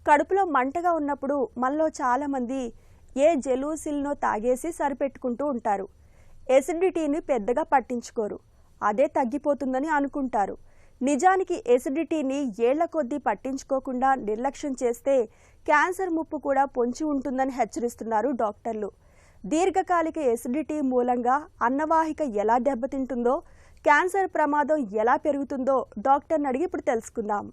కడుపులో మంటగా ఉన్నప్పుడు మనలో చాలామంది ఏ జెలూసిల్నో తాగేసి సరిపెట్టుకుంటూ ఉంటారు. ఎసిడిటీని పెద్దగా పట్టించుకోరు. అదే తగ్గిపోతుందని అనుకుంటారు. నిజానికి ఎసిడిటీని ఏళ్ల కొద్దీ పట్టించుకోకుండా నిర్లక్ష్యం చేస్తే క్యాన్సర్ ముప్పు కూడా పొంచి ఉంటుందని హెచ్చరిస్తున్నారు డాక్టర్లు. దీర్ఘకాలిక ఎసిడిటీ మూలంగా అన్నవాహిక ఎలా దెబ్బతింటుందో, క్యాన్సర్ ప్రమాదం ఎలా పెరుగుతుందో డాక్టర్ని అడిగి ఇప్పుడు తెలుసుకుందాం.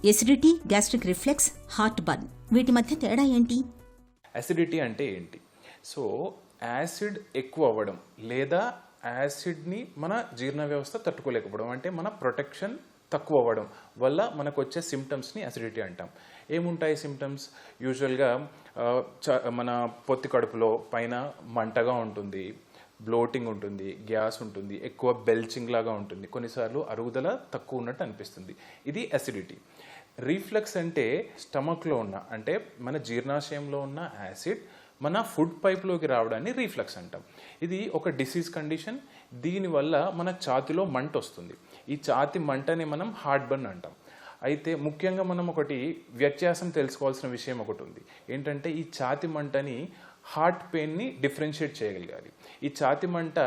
Acidity, gastric reflex, heart burn వీటి మధ్య తేడా ఏంటి? అసిడిటీ అంటే ఏంటి? సో యాసిడ్ ఎక్కువ అవ్వడం లేదా యాసిడ్ని మన జీర్ణ వ్యవస్థ తట్టుకోలేకపోవడం, అంటే మన ప్రొటెక్షన్ తక్కువ అవ్వడం వల్ల మనకు వచ్చే సిమ్టమ్స్ని అసిడిటీ అంటాం. ఏముంటాయి సిమ్టమ్స్? యూజువల్గా మన పొత్తి కడుపులో పైన మంటగా ఉంటుంది, బ్లోటింగ్ ఉంటుంది, గ్యాస్ ఉంటుంది, ఎక్కువ బెల్చింగ్ లాగా ఉంటుంది, కొన్నిసార్లు అరుగుదల తక్కువ ఉన్నట్టు అనిపిస్తుంది. ఇది అసిడిటీ. రీఫ్లక్స్ అంటే స్టమక్లో ఉన్న, అంటే మన జీర్ణాశయంలో ఉన్న యాసిడ్ మన ఫుడ్ పైప్లోకి రావడాన్ని రీఫ్లక్స్ అంటాం. ఇది ఒక డిసీజ్ కండిషన్. దీనివల్ల మన ఛాతిలో మంట వస్తుంది. ఈ ఛాతి మంటని మనం హార్ట్ బర్న్ అంటాం. అయితే ముఖ్యంగా మనం ఒకటి వ్యత్యాసం తెలుసుకోవాల్సిన విషయం ఒకటి ఉంది. ఏంటంటే ఈ ఛాతి మంటని హార్ట్ పెయిన్ని డిఫరెన్షియేట్ చేయగలగాలి. ఈ ఛాతి మంట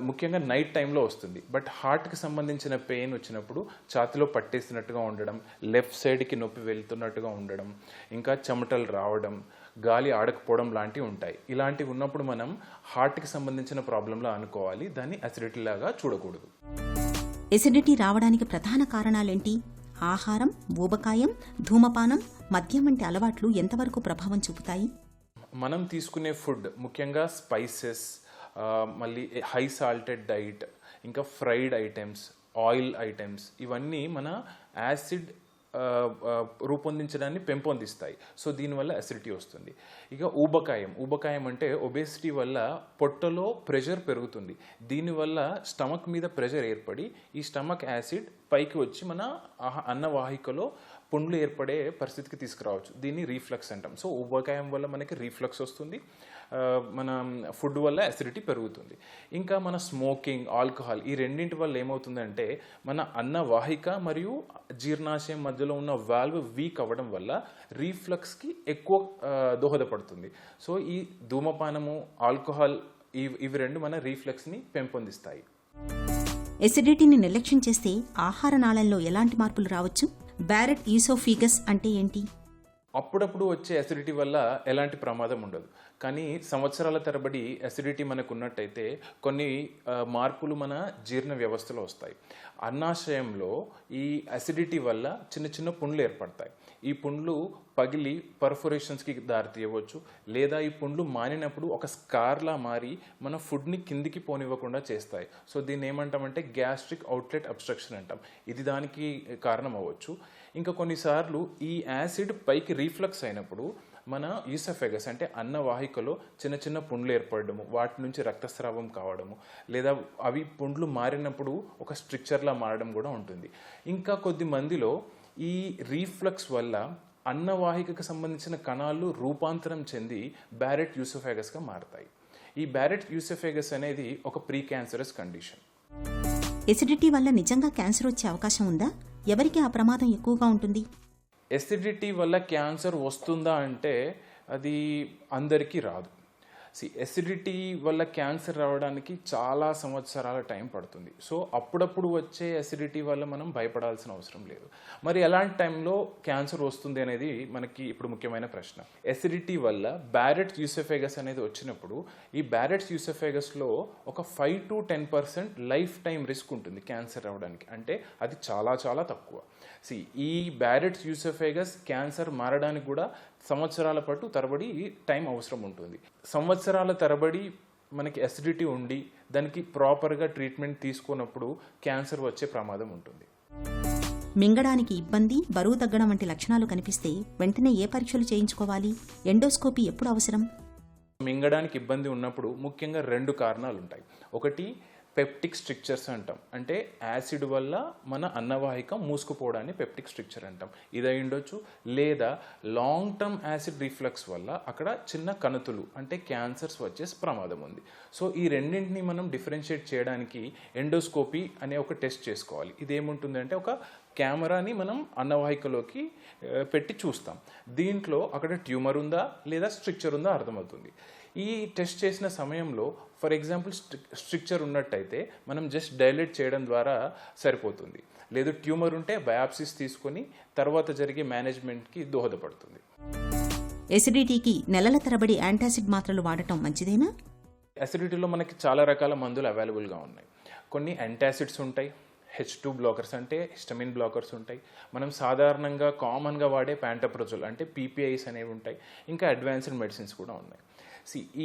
ముఖ్యంగా నైట్ టైంలో వస్తుంది. బట్ హార్ట్కి సంబంధించిన పెయిన్ వచ్చినప్పుడు ఛాతిలో పట్టేసినట్టుగా ఉండడం, లెఫ్ట్ సైడ్కి నొప్పి వెళ్తున్నట్టుగా ఉండడం, ఇంకా చెమటలు రావడం, గాలి ఆడకపోవడం లాంటివి ఉంటాయి. ఇలాంటివి ఉన్నప్పుడు మనం హార్ట్కి సంబంధించిన ప్రాబ్లంలా అనుకోవాలి, దాన్ని అసిడిటీ లాగా చూడకూడదు. ఎసిడిటీ రావడానికి ప్రధాన కారణాలేంటి? ఆహారం, ఊబకాయం, ధూమపానం, మద్యం వంటి అలవాట్లు ఎంతవరకు ప్రభావం చూపుతాయి? మనం తీసుకునే ఫుడ్ ముఖ్యంగా స్పైసెస్, మళ్ళీ హై సాల్టెడ్ డైట్, ఇంకా ఫ్రైడ్ ఐటమ్స్, ఆయిల్ ఐటమ్స్, ఇవన్నీ మన యాసిడ్ రూపొందించడాన్ని పెంపొందిస్తాయి. సో దీనివల్ల అసిడిటీ వస్తుంది. ఇక ఊబకాయం అంటే ఒబేసిటీ వల్ల పొట్టలో ప్రెషర్ పెరుగుతుంది. దీనివల్ల స్టమక్ మీద ప్రెషర్ ఏర్పడి ఈ స్టమక్ యాసిడ్ పైకి వచ్చి మన అన్నవాహికలో పుండ్లు ఏర్పడే పరిస్థితికి తీసుకురావచ్చు. దీన్ని రీఫ్లక్స్ అంటాం. సో ఊబకాయం వల్ల మనకి రీఫ్లక్స్ వస్తుంది, మన ఫుడ్ వల్ల అసిడిటీ పెరుగుతుంది. ఇంకా మన స్మోకింగ్, ఆల్కహాల్, ఈ రెండింటి వల్ల ఏమవుతుందంటే మన అన్నవాహిక మరియు జీర్ణాశయం మధ్యలో ఉన్న వాల్వ్ వీక్ అవ్వడం వల్ల రీఫ్లక్స్కి ఎక్కువ దోహదపడుతుంది. సో ఈ ధూమపానము, ఆల్కహాల్, ఇవి రెండు మన రీఫ్లక్స్ని పెంపొందిస్తాయి. ఎసిడిటీని నిర్లక్ష్యం చేస్తే ఆహార నాళంలో ఎలాంటి మార్పులు రావచ్చు? బ్యారెట్ ఈసోఫీగస్ అంటే ఏంటి? అప్పుడప్పుడు వచ్చే అసిడిటీ వల్ల ఎలాంటి ప్రమాదం ఉండదు. కానీ సంవత్సరాల తరబడి అసిడిటీ మనకు ఉన్నట్టయితే కొన్ని మార్పులు మన జీర్ణ వ్యవస్థలో వస్తాయి. అన్నాశయంలో ఈ అసిడిటీ వల్ల చిన్న చిన్న పుండ్లు ఏర్పడతాయి. ఈ పుండ్లు పగిలి పర్ఫొరేషన్స్కి దారితీయవచ్చు, లేదా ఈ పుండ్లు మానినప్పుడు ఒక స్కార్లా మారి మన ఫుడ్ని కిందికి పోనివ్వకుండా చేస్తాయి. సో దీన్ని ఏమంటామంటే గ్యాస్ట్రిక్ అవుట్లెట్ అబ్స్ట్రక్షన్ అంటాం. ఇది దానికి కారణం అవ్వచ్చు. ఇంకా కొన్నిసార్లు ఈ యాసిడ్ పైకి రీఫ్లక్స్ అయినప్పుడు మన ఈసోఫేగస్ అంటే అన్నవాహికలో చిన్న చిన్న పుండ్లు ఏర్పడము, వాటి నుంచి రక్తస్రావం కావడము, లేదా అవి పుండ్లు మారినప్పుడు ఒక స్ట్రిక్చర్లా మారడం కూడా ఉంటుంది. ఇంకా కొద్ది మందిలో ఈ రీఫ్లక్స్ వల్ల అన్నవాహికకు సంబంధించిన కణాలు రూపాంతరం చెంది బ్యారెట్ యూసోఫేగస్గా మారతాయి. ఈ బ్యారెట్ యూసోఫేగస్ అనేది ఒక ప్రీ క్యాన్సరస్ కండిషన్. ఎసిడిటీ వల్ల నిజంగా క్యాన్సర్ వచ్చే అవకాశం ఉందా? ఎవరికి ఆ ప్రమాదం ఎక్కువగా ఉంటుంది? ఎసిడిటీ వల్ల క్యాన్సర్ వస్తుందా అంటే అది అందరికీ రాదు. ఎసిడిటీ వల్ల క్యాన్సర్ రావడానికి చాలా సంవత్సరాల టైం పడుతుంది. సో అప్పుడప్పుడు వచ్చే ఎసిడిటీ వల్ల మనం భయపడాల్సిన అవసరం లేదు. మరి ఎలాంటి టైంలో క్యాన్సర్ వస్తుంది అనేది మనకి ఇప్పుడు ముఖ్యమైన ప్రశ్న. ఎసిడిటీ వల్ల బ్యారెట్ యూసోఫేగస్ అనేది వచ్చినప్పుడు ఈ బ్యారెట్ యూసోఫేగస్లో ఒక 5 to 10% లైఫ్ టైం రిస్క్ ఉంటుంది క్యాన్సర్ రావడానికి. అంటే అది చాలా చాలా తక్కువ. ఈ బ్యారెట్ యూసోఫేగస్ క్యాన్సర్ మారడానికి కూడా సంవత్సరాల పాటు తరబడి టైం అవసరం ఉంటుంది. సంవత్సరాల తరబడి మనకి అసిడిటీ ఉండి దానికి ప్రాపర్గా ట్రీట్మెంట్ తీసుకున్నప్పుడు క్యాన్సర్ వచ్చే ప్రమాదం ఉంటుంది. మింగడానికి ఇబ్బంది, బరువు తగ్గడం వంటి లక్షణాలు కనిపిస్తే వెంటనే ఏ పరీక్షలు చేయించుకోవాలి? ఎండోస్కోపీ ఎప్పుడు అవసరం? మింగడానికి ఇబ్బంది ఉన్నప్పుడు ముఖ్యంగా 2 కారణాలు ఉంటాయి. ఒకటి పెప్టిక్ స్ట్రిక్చర్స్ అంటాం. అంటే యాసిడ్ వల్ల మన అన్నవాహిక మూసుకుపోవడాన్ని పెప్టిక్ స్ట్రిక్చర్ అంటాం. ఇది అయి ఉండొచ్చు. లేదా లాంగ్ టర్మ్ యాసిడ్ రిఫ్లక్స్ వల్ల అక్కడ చిన్న కణుతులు అంటే క్యాన్సర్స్ వచ్చే ప్రమాదం ఉంది. సో ఈ రెండింటిని మనం డిఫరెన్షియేట్ చేయడానికి ఎండోస్కోపీ అనే ఒక టెస్ట్ చేసుకోవాలి. ఇదేముంటుందంటే ఒక కెమెరాని మనం అన్నవాహికలోకి పెట్టి చూస్తాం. దీంట్లో అక్కడ ట్యూమర్ ఉందా లేదా స్ట్రిక్చర్ ఉందా అర్థమవుతుంది. ఈ టెస్ట్ చేసిన సమయంలో ఫర్ ఎగ్జాంపుల్ స్ట్రిక్చర్ ఉన్నట్టయితే మనం జస్ట్ డైలేట్ చేయడం ద్వారా సరిపోతుంది. లేదు ట్యూమర్ ఉంటే బయాప్సిస్ తీసుకొని తర్వాత జరిగే మేనేజ్మెంట్కి దోహదపడుతుంది. ఎసిడిటీకి నెలల తరబడి యాంటాసిడ్ మాత్రలు వాడటం మంచిదేనా? అసిడిటీలో మనకి చాలా రకాల మందులు అవైలబుల్గా ఉన్నాయి. కొన్ని యాంటాసిడ్స్ ఉంటాయి, H2 బ్లాకర్స్ అంటే హిస్టమిన్ బ్లాకర్స్ ఉంటాయి, మనం సాధారణంగా కామన్గా వాడే ప్యాంటప్రోజోల్ అంటే PPIs అనేవి ఉంటాయి, ఇంకా అడ్వాన్స్డ్ మెడిసిన్స్ కూడా ఉన్నాయి.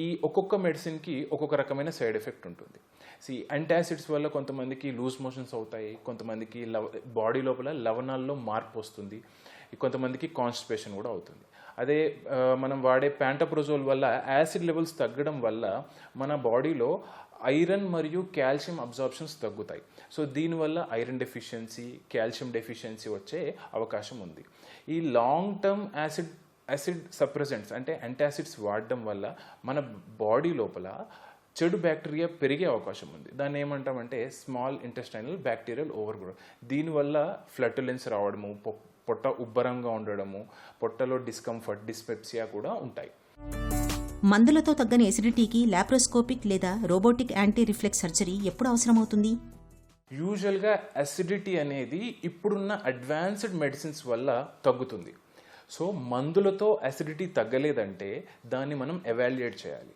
ఈ ఒక్కొక్క మెడిసిన్కి ఒక్కొక్క రకమైన సైడ్ ఎఫెక్ట్ ఉంటుంది. యాంటాసిడ్స్ వల్ల కొంతమందికి లూజ్ మోషన్స్ అవుతాయి, కొంతమందికి బాడీ లోపల లవణాల్లో మార్పు వస్తుంది, కొంతమందికి కాన్స్టిపేషన్ కూడా అవుతుంది. అదే మనం వాడే ప్యాంటప్రోజోల్ వల్ల యాసిడ్ లెవెల్స్ తగ్గడం వల్ల మన బాడీలో ఐరన్ మరియు కాల్షియం అబ్జార్ప్షన్స్ తగ్గుతాయి. సో దీనివల్ల ఐరన్ డెఫిషియన్సీ, కాల్షియం డెఫిషియన్సీ వచ్చే అవకాశం ఉంది. ఈ లాంగ్ టర్మ్ యాసిడ్ సప్రెసెంట్స్ అంటే యాంటాసిడ్స్ వాడడం వల్ల మన బాడీ లోపల చెడు బ్యాక్టీరియా పెరిగే అవకాశం ఉంది. దాన్ని ఏమంటామంటే స్మాల్ ఇంటెస్టైనల్ బ్యాక్టీరియల్ ఓవర్గ్రోత్. దీనివల్ల ఫ్లటులెన్స్ రావడము, పొట్ట ఉబ్బరంగా ఉండడము, పొట్టలో డిస్కంఫర్ట్, డిస్పెప్సియా కూడా ఉంటాయి. మందులతో తగ్గని ఎసిడిటీకి లాప్రోస్కోపిక్ లేదా రోబోటిక్ యాంటీ రిఫ్లెక్స్ సర్జరీ ఎప్పుడు అవసరమవుతుంది? యూజువల్గా అసిడిటీ అనేది ఇప్పుడున్న అడ్వాన్స్డ్ మెడిసిన్స్ వల్ల తగ్గుతుంది. సో మందులతో అసిడిటీ తగ్గలేదంటే దాన్ని మనం ఎవాల్యుయేట్ చేయాలి.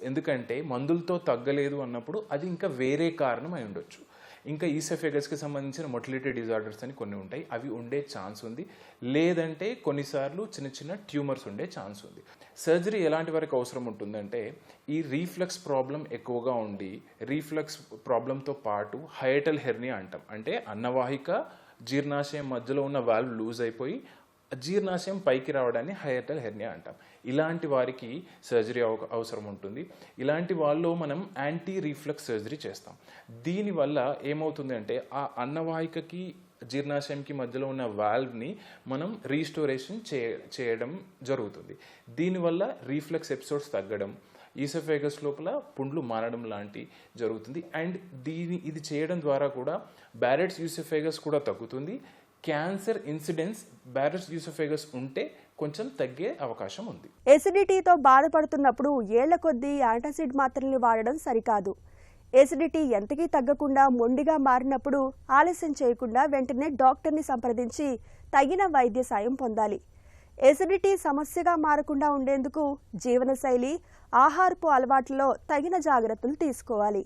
ఎందుకంటే మందులతో తగ్గలేదు అన్నప్పుడు అది ఇంకా వేరే కారణం అయి ఉండొచ్చు. ఇంకా ఈసోఫేగస్కి సంబంధించిన మొటిలిటీ డిజార్డర్స్ అని కొన్ని ఉంటాయి, అవి ఉండే ఛాన్స్ ఉంది. లేదంటే కొన్నిసార్లు చిన్న చిన్న ట్యూమర్స్ ఉండే ఛాన్స్ ఉంది. సర్జరీ ఎలాంటి వరకు అవసరం ఉంటుందంటే ఈ రీఫ్లక్స్ ప్రాబ్లం ఎక్కువగా ఉండి, రీఫ్లక్స్ ప్రాబ్లంతో పాటు హయటల్ హెర్నియా అంటాం. అంటే అన్నవాహిక జీర్ణాశయం మధ్యలో ఉన్న వాల్వ్ లూజ్ అయిపోయి జీర్ణాశయం పైకి రావడాన్ని హయటల్ హెర్నియా అంటాం. ఇలాంటి వారికి సర్జరీ అవసరం ఉంటుంది. ఇలాంటి వాళ్ళు మనం యాంటీ రీఫ్లక్స్ సర్జరీ చేస్తాం. దీనివల్ల ఏమవుతుంది అంటే ఆ అన్నవాహికకి జీర్ణాశయంకి మధ్యలో ఉన్న వాల్వ్ని మనం రీస్టోరేషన్ చేయడం జరుగుతుంది. దీనివల్ల రీఫ్లక్స్ ఎపిసోడ్స్ తగ్గడం, ఈసోఫేగస్ లోపల పుండ్లు మారడం లాంటి జరుగుతుంది. అండ్ ఇది చేయడం ద్వారా కూడా బ్యారెట్స్ ఈసోఫేగస్ కూడా తగ్గుతుంది. క్యాన్సర్ ఇన్సిడెన్స్ బ్యారెట్స్ ఈసోఫేగస్ ఉంటే కొంచెం తగ్గే అవకాశం ఉంది. ఎసిడిటీతో బాధపడుతున్నప్పుడు ఏళ్ల కొద్దీ యాంటాసిడ్ మాత్రల్ని వాడడం సరికాదు. ఎసిడిటీ ఎంతకీ తగ్గకుండా మొండిగా మారినప్పుడు ఆలస్యం చేయకుండా వెంటనే డాక్టర్ని సంప్రదించి తగిన వైద్య సాయం పొందాలి. ఎసిడిటీ సమస్యగా మారకుండా ఉండేందుకు జీవనశైలి, ఆహారపు అలవాట్లలో తగిన జాగ్రత్తలు తీసుకోవాలి.